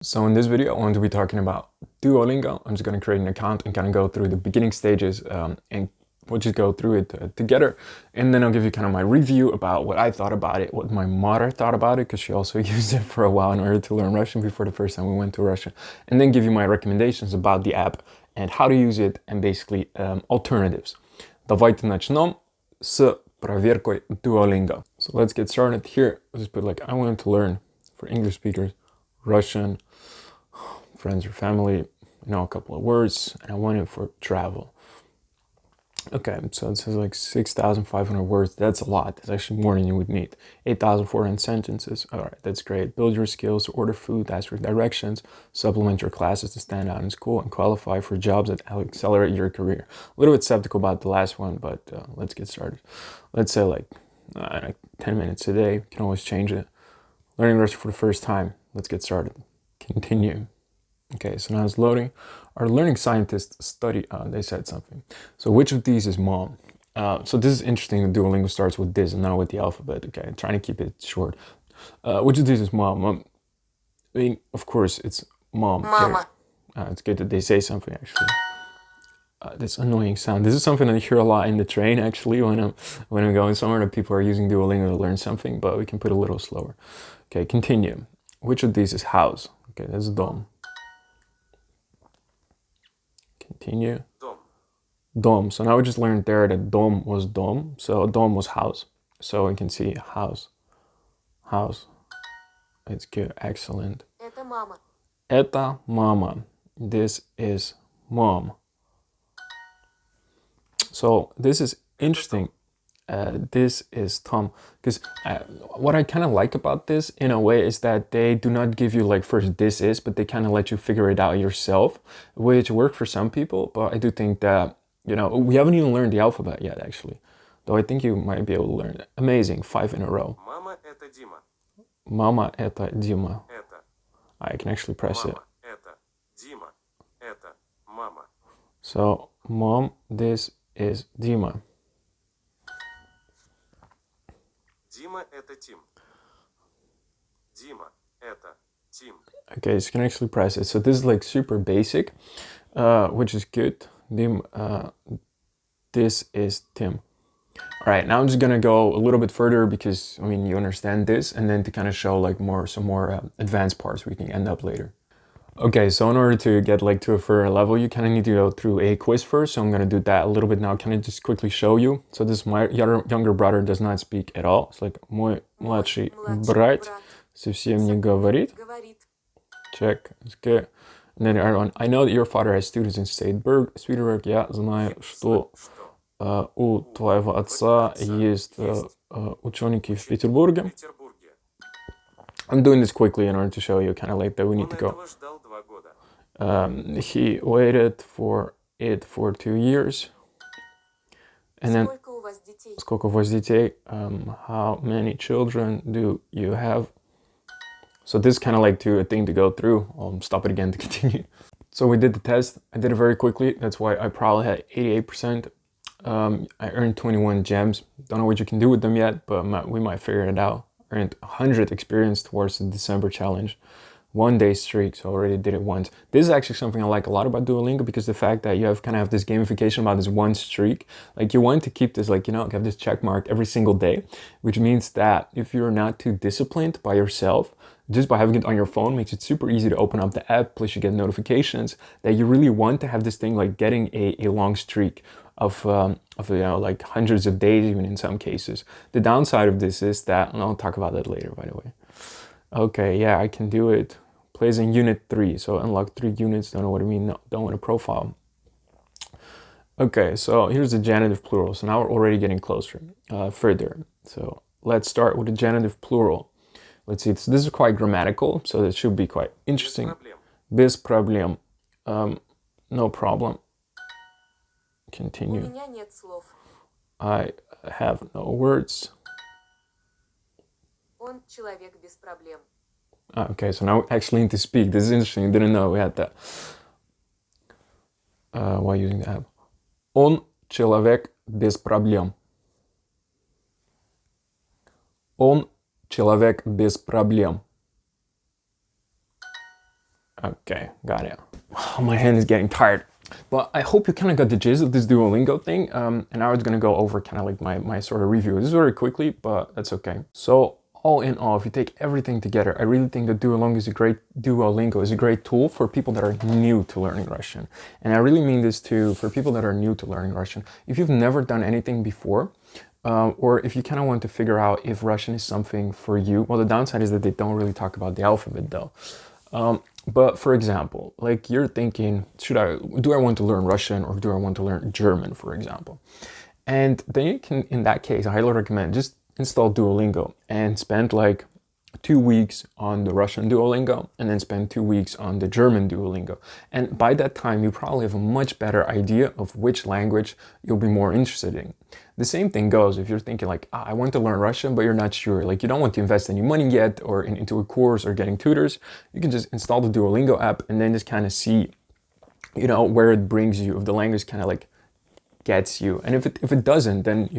So in this video, I want to be talking about Duolingo. I'm just going to create an account and kind of go through the beginning stages and we'll just go through it together. And then I'll give you kind of my review about what I thought about it, what my mother thought about it, because she also used it for a while in order to learn Russian before the first time we went to Russia. And then give you my recommendations about the app and how to use it and basically alternatives. Давайте начнем с проверкой Duolingo. So let's get started here. I'll just put like, I wanted to learn for English speakers, Russian, friends or family, a couple of words, and I want it for travel. Okay, so it says like 6,500 words. That's a lot. That's actually more than you would need. 8,400 sentences. All right, that's great. Build your skills, order food, ask for directions, supplement your classes to stand out in school, and qualify for jobs that accelerate your career. A little bit skeptical about the last one, but let's get started. Let's say like 10 minutes a day. You can always change it. Learning Russian for the first time. Let's get started. Continue. Okay, so now it's loading. Our learning scientists study, they said something. So which of these is mom? So this is interesting. The Duolingo starts with this and not with the alphabet. Okay, I'm trying to keep it short. Which of these is mom? I mean, of course, it's mom. Mama. It's good that they say something, actually. This annoying sound. This is something I hear a lot in the train, actually, when I'm going somewhere that people are using Duolingo to learn something, but we can put it a little slower. Okay, continue. Which of these is house? Okay, that's dom. Continue. Dom. So now we just learned there that dom was dom. So dom was house. So we can see house. House. It's good. Excellent. Это мама. Это мама. This is mom. So this is interesting. This is Tom, because what I kind of like about this in a way is that they do not give you like first this is, but they kind of let you figure it out yourself, which work for some people. But I do think that, we haven't even learned the alphabet yet, actually, though I think you might be able to learn it. Amazing, 5 in a row. Мама это Дима. Mama это Dima. Это. I can actually press it. Мама это Дима. Это мама. So mom, this is Dima. Дима это Тим. Дима это Тим. Okay, so you can actually press it. So this is like super basic, which is good. This is Tim. All right, now I'm just gonna go a little bit further because, you understand this, and then to kind of show like some more advanced parts we can end up later. Okay, so in order to get like to a further level, you kind of need to go through a quiz first. So I'm going to do that a little bit now. Can I just quickly show you? So this, my younger brother does not speak at all. It's like мой младший брат совсем не говорит. Check. It's good. And then everyone, I know that your father has students in Светбург. Я знаю, что у твоего отца есть ученики в Петербурге. I'm doing this quickly in order to show you kind of like that we need to go. He waited for it for 2 years. And then, сколько у вас детей? How many children do you have? So this is kind of like a thing to go through. I'll stop it again to continue. So we did the test. I did it very quickly. That's why I probably had 88%. I earned 21 gems. Don't know what you can do with them yet, but we might figure it out. Earned 100 experience towards the December challenge. 1 day streak, so I already did it once. This is actually something I like a lot about Duolingo, because the fact that you have this gamification about this one streak. Like, you want to keep this, have this check mark every single day, which means that if you're not too disciplined by yourself, just by having it on your phone makes it super easy to open up the app, plus you get notifications that you really want to have this thing, like getting a long streak of like hundreds of days, even in some cases. The downside of this is that, and I'll talk about that later, by the way. Okay, yeah, I can do it. Plays in unit 3, so unlock 3 units. Don't know what I mean. No, don't want a profile. Okay, so here's the genitive plural. So now we're already getting closer, further. So let's start with the genitive plural. Let's see. So this is quite grammatical, so it should be quite interesting. Без проблем. No problem. Continue. У меня нет слов. I have no words. Он человек без проблем. Okay, so now we actually need to speak. This is interesting. Didn't know we had that. While using the app. Он человек без проблем. Он человек без проблем. Okay, got it. My hand is getting tired. But I hope you kind of got the gist of this Duolingo thing. And now it's going to go over kind of like my sort of review. This is very quickly, but that's okay. So all in all, if you take everything together, I really think that Duolingo is a great tool for people that are new to learning Russian. And I really mean this too for people that are new to learning Russian. If you've never done anything before, or if you kind of want to figure out if Russian is something for you, well, the downside is that they don't really talk about the alphabet though. But for example, like you're thinking, do I want to learn Russian or do I want to learn German, for example? And then you can, in that case, I highly recommend just install Duolingo and spend like 2 weeks on the Russian Duolingo and then spend 2 weeks on the German Duolingo. And by that time, you probably have a much better idea of which language you'll be more interested in. The same thing goes if you're thinking like, I want to learn Russian, but you're not sure. Like you don't want to invest any money yet or into a course or getting tutors. You can just install the Duolingo app and then just kind of see, where it brings you, if the language kind of like gets you. And if it doesn't, then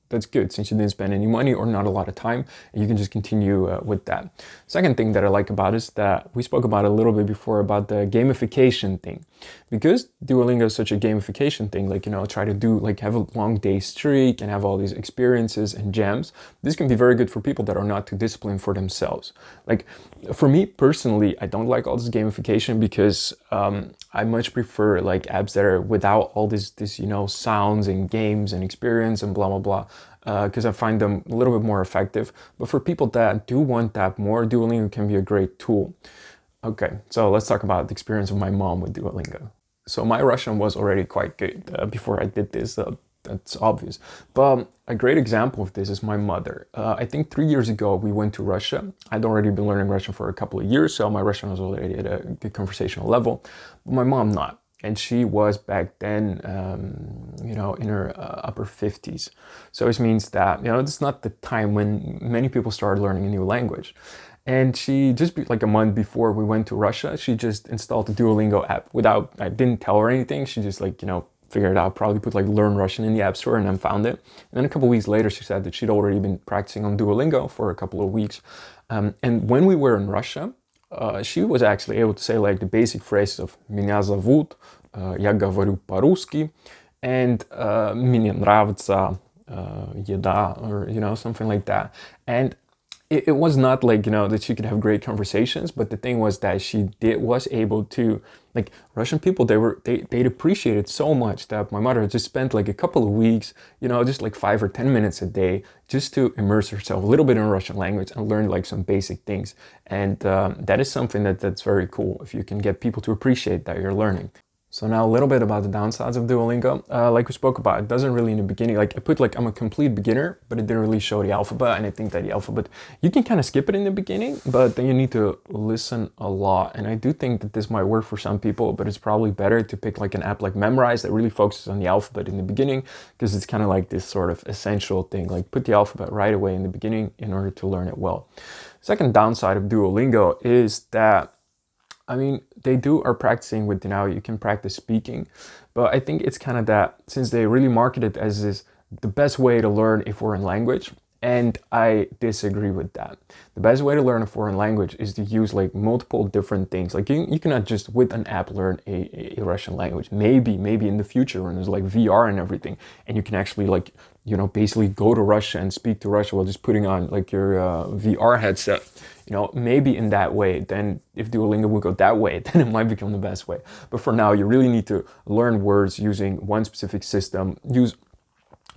that's good, since you didn't spend any money or not a lot of time, and you can just continue with that. Second thing that I like about is that we spoke about a little bit before about the gamification thing. Because Duolingo is such a gamification thing, like try to do like have a long day streak and have all these experiences and gems. This can be very good for people that are not too disciplined for themselves. Like for me personally, I don't like all this gamification because I much prefer like apps that are without all this sounds and games and experience and blah blah blah, because I find them a little bit more effective. But for people that do want that more, Duolingo can be a great tool. Okay, so let's talk about the experience of my mom with Duolingo. So my Russian was already quite good before I did this. That's obvious. But a great example of this is my mother. I think 3 years ago we went to Russia. I'd already been learning Russian for a couple of years, so my Russian was already at a good conversational level. But my mom not. And she was back then, in her upper 50s. So it means that, it's not the time when many people started learning a new language. And she just like a month before we went to Russia, she just installed the Duolingo app I didn't tell her anything. She just like, figured it out, probably put like learn Russian in the app store and then found it. And then a couple of weeks later, she said that she'd already been practicing on Duolingo for a couple of weeks. And when we were in Russia, she was actually able to say like the basic phrases of «Меня зовут», «Я говорю по-русски», and «Мне нравится еда», or, something like that. And it was not like, that she could have great conversations, but the thing was that she was able to, like Russian people, they'd appreciate it so much that my mother just spent like a couple of weeks, just like 5 or 10 minutes a day just to immerse herself a little bit in Russian language and learn like some basic things. And that is something that's very cool if you can get people to appreciate that you're learning. So now a little bit about the downsides of Duolingo. Like we spoke about, it doesn't really in the beginning, like I put like I'm a complete beginner, but it didn't really show the alphabet. And I think that the alphabet, you can kind of skip it in the beginning, but then you need to listen a lot. And I do think that this might work for some people, but it's probably better to pick like an app like Memrise that really focuses on the alphabet in the beginning, because it's kind of like this sort of essential thing, like put the alphabet right away in the beginning in order to learn it well. Second downside of Duolingo is that they are practicing with, you can practice speaking, but I think it's kind of that, since they really market it as the best way to learn a foreign language, and I disagree with that. The best way to learn a foreign language is to use like multiple different things. Like you cannot just with an app learn a Russian language. Maybe in the future when there's like VR and everything, and you can actually like, basically go to Russia and speak to Russia while just putting on like your VR headset. Maybe in that way, then if Duolingo would go that way, then it might become the best way. But for now, you really need to learn words using one specific system.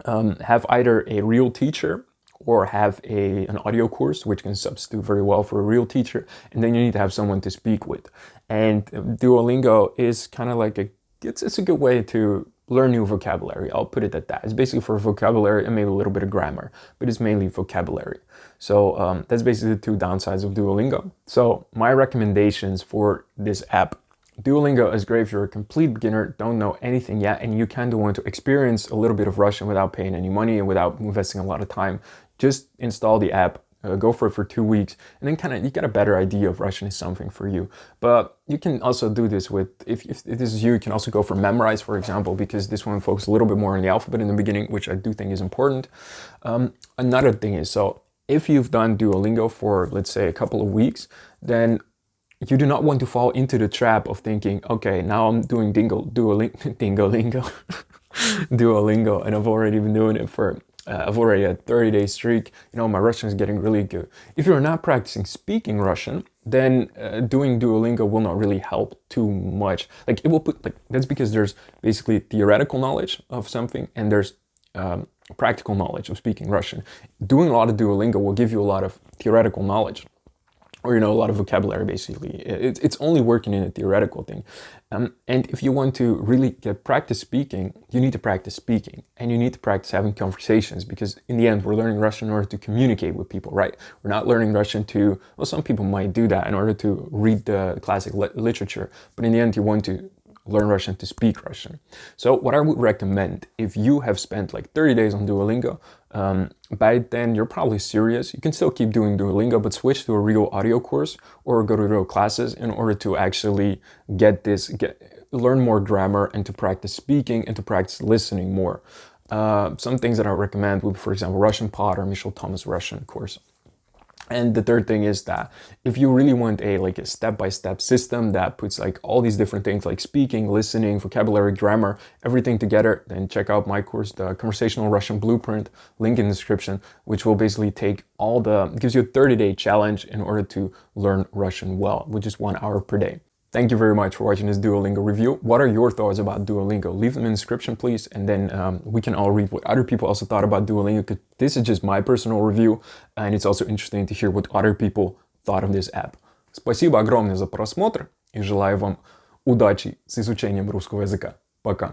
Have either a real teacher or have an audio course, which can substitute very well for a real teacher. And then you need to have someone to speak with. And Duolingo is kind of like it's a good way to learn new vocabulary. I'll put it at that. It's basically for vocabulary and maybe a little bit of grammar, but it's mainly vocabulary. So that's basically the two downsides of Duolingo. So my recommendations for this app: Duolingo is great if you're a complete beginner, don't know anything yet, and you kind of want to experience a little bit of Russian without paying any money and without investing a lot of time. Just install the app, go for it for 2 weeks, and then you get a better idea if Russian is something for you. But you can also do this with, if this is you can also go for Memrise, for example, because this one focuses a little bit more on the alphabet in the beginning, which I do think is important. Another thing is, so if you've done Duolingo for, let's say, a couple of weeks, then you do not want to fall into the trap of thinking, okay, now I'm doing Duolingo, Duolingo, and I've already been doing it for, I've already had 30-day streak, you know, my Russian is getting really good. If you're not practicing speaking Russian, then doing Duolingo will not really help too much. Like it will put, like, that's because there's basically theoretical knowledge of something and there's practical knowledge of speaking Russian. Doing a lot of Duolingo will give you a lot of theoretical knowledge, or, you know, a lot of vocabulary, basically. It's only working in a theoretical thing. And if you want to really get practice speaking, you need to practice speaking, and you need to practice having conversations, because in the end, we're learning Russian in order to communicate with people, right? We're not learning Russian to, well, some people might do that in order to read the classic literature, but in the end, you want to learn Russian to speak Russian. So what I would recommend, if you have spent like 30 days on Duolingo, by then you're probably serious. You can still keep doing Duolingo, but switch to a real audio course or go to real classes in order to actually learn more grammar and to practice speaking and to practice listening more. Some things that I recommend would be, for example, Russian Pod or Michel Thomas Russian course. And the third thing is that if you really want a step-by-step system that puts like all these different things like speaking, listening, vocabulary, grammar, everything together, then check out my course, the Conversational Russian Blueprint, link in the description, which will basically gives you a 30-day challenge in order to learn Russian well, with just 1 hour per day. Thank you very much for watching this Duolingo review. What are your thoughts about Duolingo? Leave them in the description, please, and then we can all read what other people also thought about Duolingo, because this is just my personal review, and it's also interesting to hear what other people thought of this app. Спасибо огромное за просмотр, и желаю вам удачи с изучением русского языка. Пока!